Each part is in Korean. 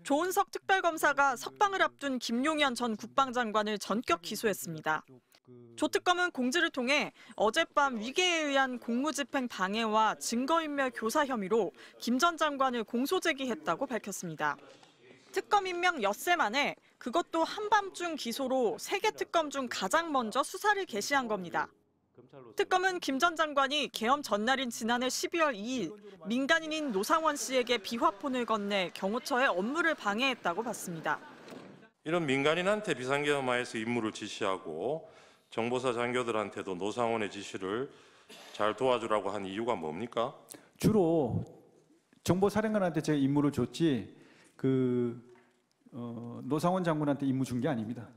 조은석 특별검사가 석방을 앞둔 김용현 전 국방장관을 전격 기소했습니다. 조 특검은 공지를 통해 어젯밤 위계에 의한 공무집행 방해와 증거인멸 교사 혐의로 김 전 장관을 공소제기했다고 밝혔습니다. 특검 임명 엿새 만에 그것도 한밤중 기소로 3개 특검 중 가장 먼저 수사를 개시한 겁니다. 특검은 김 전 장관이 계엄 전날인 지난해 12월 2일 민간인인 노상원 씨에게 비화폰을 건네 경호처의 업무를 방해했다고 봤습니다. 이런 민간인한테 비상계엄하에서 임무를 지시하고 정보사 장교들한테도 노상원의 지시를 잘 도와주라고 한 이유가 뭡니까? 주로 정보사령관한테 제가 임무를 줬지 노상원 장군한테 임무 준 게 아닙니다.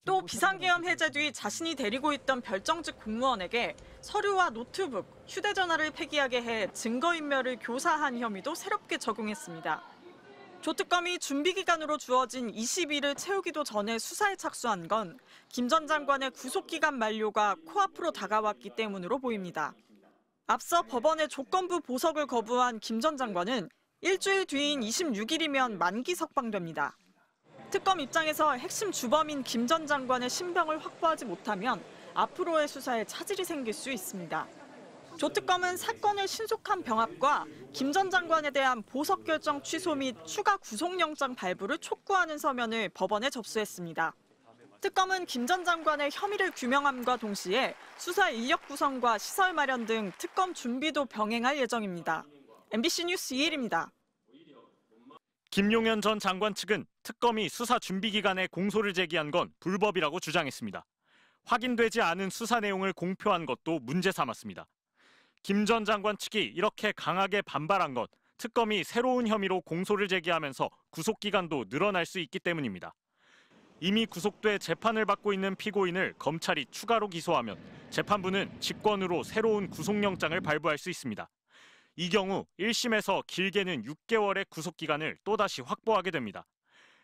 또 비상계엄 해제 뒤 자신이 데리고 있던 별정직 공무원에게 서류와 노트북, 휴대전화를 폐기하게 해 증거인멸을 교사한 혐의도 새롭게 적용했습니다. 조 특검이 준비기간으로 주어진 20일을 채우기도 전에 수사에 착수한 건 김 전 장관의 구속기간 만료가 코앞으로 다가왔기 때문으로 보입니다. 앞서 법원의 조건부 보석을 거부한 김 전 장관은 일주일 뒤인 26일이면 만기 석방됩니다. 특검 입장에서 핵심 주범인 김 전 장관의 신병을 확보하지 못하면 앞으로의 수사에 차질이 생길 수 있습니다. 조 특검은 사건의 신속한 병합과 김 전 장관에 대한 보석 결정 취소 및 추가 구속영장 발부를 촉구하는 서면을 법원에 접수했습니다. 특검은 김 전 장관의 혐의를 규명함과 동시에 수사 인력 구성과 시설 마련 등 특검 준비도 병행할 예정입니다. MBC 뉴스 이혜리입니다. 김용현 전 장관 측은 특검이 수사 준비 기간에 공소를 제기한 건 불법이라고 주장했습니다. 확인되지 않은 수사 내용을 공표한 것도 문제 삼았습니다. 김 전 장관 측이 이렇게 강하게 반발한 건 특검이 새로운 혐의로 공소를 제기하면서 구속 기간도 늘어날 수 있기 때문입니다. 이미 구속돼 재판을 받고 있는 피고인을 검찰이 추가로 기소하면 재판부는 직권으로 새로운 구속영장을 발부할 수 있습니다. 이 경우 1심에서 길게는 6개월의 구속기간을 또다시 확보하게 됩니다.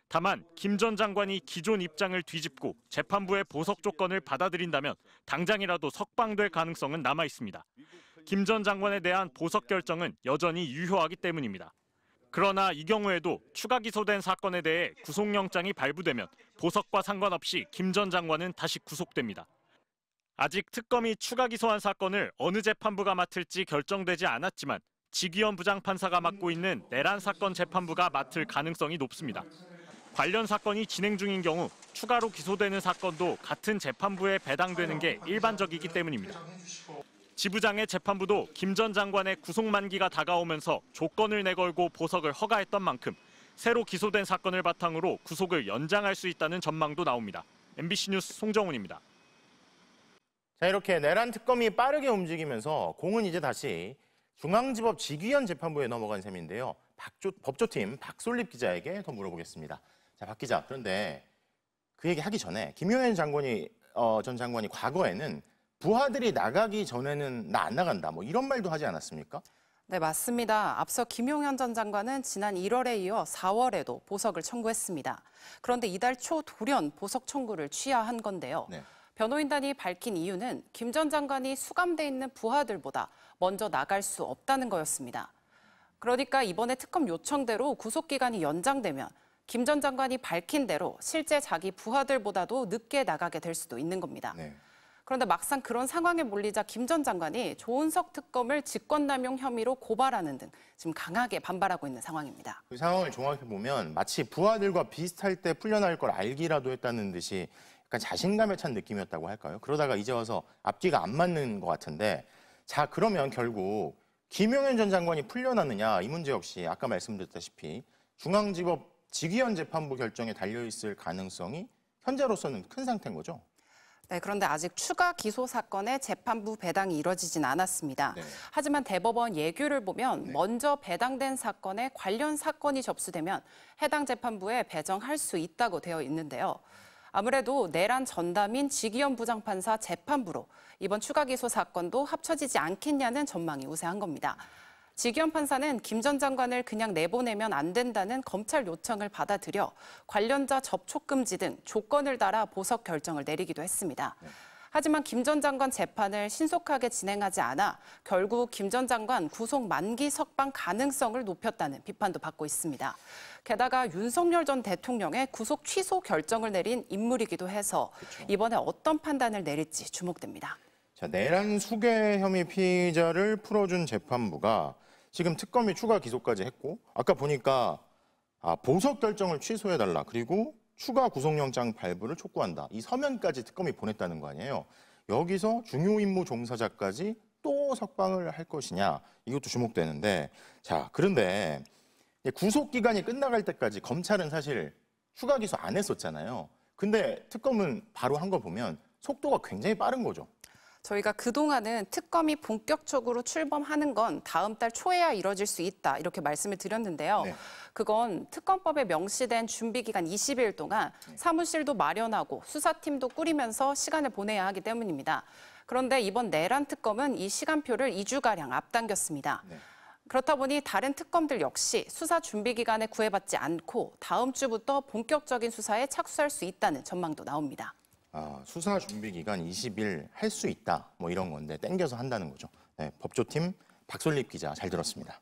다만 김 전 장관이 기존 입장을 뒤집고 재판부의 보석 조건을 받아들인다면 당장이라도 석방될 가능성은 남아 있습니다. 김 전 장관에 대한 보석 결정은 여전히 유효하기 때문입니다. 그러나 이 경우에도 추가 기소된 사건에 대해 구속영장이 발부되면 보석과 상관없이 김 전 장관은 다시 구속됩니다. 아직 특검이 추가 기소한 사건을 어느 재판부가 맡을지 결정되지 않았지만 지기현 부장판사가 맡고 있는 내란 사건 재판부가 맡을 가능성이 높습니다. 관련 사건이 진행 중인 경우 추가로 기소되는 사건도 같은 재판부에 배당되는 게 일반적이기 때문입니다. 지부장의 재판부도 김 전 장관의 구속 만기가 다가오면서 조건을 내걸고 보석을 허가했던 만큼 새로 기소된 사건을 바탕으로 구속을 연장할 수 있다는 전망도 나옵니다. MBC 뉴스 송정훈입니다. 자, 이렇게 내란 특검이 빠르게 움직이면서 공은 이제 다시 중앙지법 지기현 재판부에 넘어간 셈인데요. 법조팀 박솔립 기자에게 더 물어보겠습니다. 자, 박 기자, 그런데 그 얘기 하기 전에 김용현 전 장관이 과거에는 부하들이 나가기 전에는 나 안 나간다, 뭐 이런 말도 하지 않았습니까? 네, 맞습니다. 앞서 김용현 전 장관은 지난 1월에 이어 4월에도 보석을 청구했습니다. 그런데 이달 초 돌연 보석 청구를 취하한 건데요. 네. 변호인단이 밝힌 이유는 김 전 장관이 수감돼 있는 부하들보다 먼저 나갈 수 없다는 거였습니다. 그러니까 이번에 특검 요청대로 구속기간이 연장되면 김 전 장관이 밝힌 대로 실제 자기 부하들보다도 늦게 나가게 될 수도 있는 겁니다. 네. 그런데 막상 그런 상황에 몰리자 김 전 장관이 조은석 특검을 직권남용 혐의로 고발하는 등 지금 강하게 반발하고 있는 상황입니다. 그 상황을 종합해보면 마치 부하들과 비슷할 때 풀려날 걸 알기라도 했다는 듯이 약간 자신감에 찬 느낌이었다고 할까요? 그러다가 이제 와서 앞뒤가 안 맞는 것 같은데, 자, 그러면 결국 김용현 전 장관이 풀려나느냐, 이 문제 역시 아까 말씀드렸다시피 중앙지법 지기현 재판부 결정에 달려있을 가능성이 현재로서는 큰 상태인 거죠? 네, 그런데 아직 추가 기소 사건의 재판부 배당이 이뤄지진 않았습니다. 네. 하지만 대법원 예규를 보면 네. 먼저 배당된 사건에 관련 사건이 접수되면 해당 재판부에 배정할 수 있다고 되어 있는데요. 아무래도 내란 전담인 지기현 부장판사 재판부로 이번 추가 기소 사건도 합쳐지지 않겠냐는 전망이 우세한 겁니다. 지기현 판사는 김 전 장관을 그냥 내보내면 안 된다는 검찰 요청을 받아들여 관련자 접촉 금지 등 조건을 달아 보석 결정을 내리기도 했습니다. 하지만 김 전 장관 재판을 신속하게 진행하지 않아 결국 김 전 장관 구속 만기 석방 가능성을 높였다는 비판도 받고 있습니다. 게다가 윤석열 전 대통령의 구속 취소 결정을 내린 인물이기도 해서 이번에 어떤 판단을 내릴지 주목됩니다. 자, 내란 수괴 혐의 피의자를 풀어준 재판부가 지금 특검이 추가 기소까지 했고 아까 보니까 보석 결정을 취소해달라 그리고 추가 구속영장 발부를 촉구한다. 이 서면까지 특검이 보냈다는 거 아니에요. 여기서 중요 임무 종사자까지 또 석방을 할 것이냐 이것도 주목되는데 자 그런데 구속 기간이 끝나갈 때까지 검찰은 사실 추가 기소 안 했었잖아요. 근데 특검은 바로 한 거 보면 속도가 굉장히 빠른 거죠. 저희가 그동안은 특검이 본격적으로 출범하는 건 다음 달 초에야 이뤄질 수 있다 이렇게 말씀을 드렸는데요. 네. 그건 특검법에 명시된 준비기간 20일 동안 사무실도 마련하고 수사팀도 꾸리면서 시간을 보내야 하기 때문입니다. 그런데 이번 내란 특검은 이 시간표를 2주가량 앞당겼습니다. 네. 그렇다 보니 다른 특검들 역시 수사 준비 기간에 구애받지 않고 다음 주부터 본격적인 수사에 착수할 수 있다는 전망도 나옵니다. 수사 준비 기간 20일 할 수 있다 뭐 이런 건데 땡겨서 한다는 거죠. 네, 법조팀 박솔립 기자 잘 들었습니다.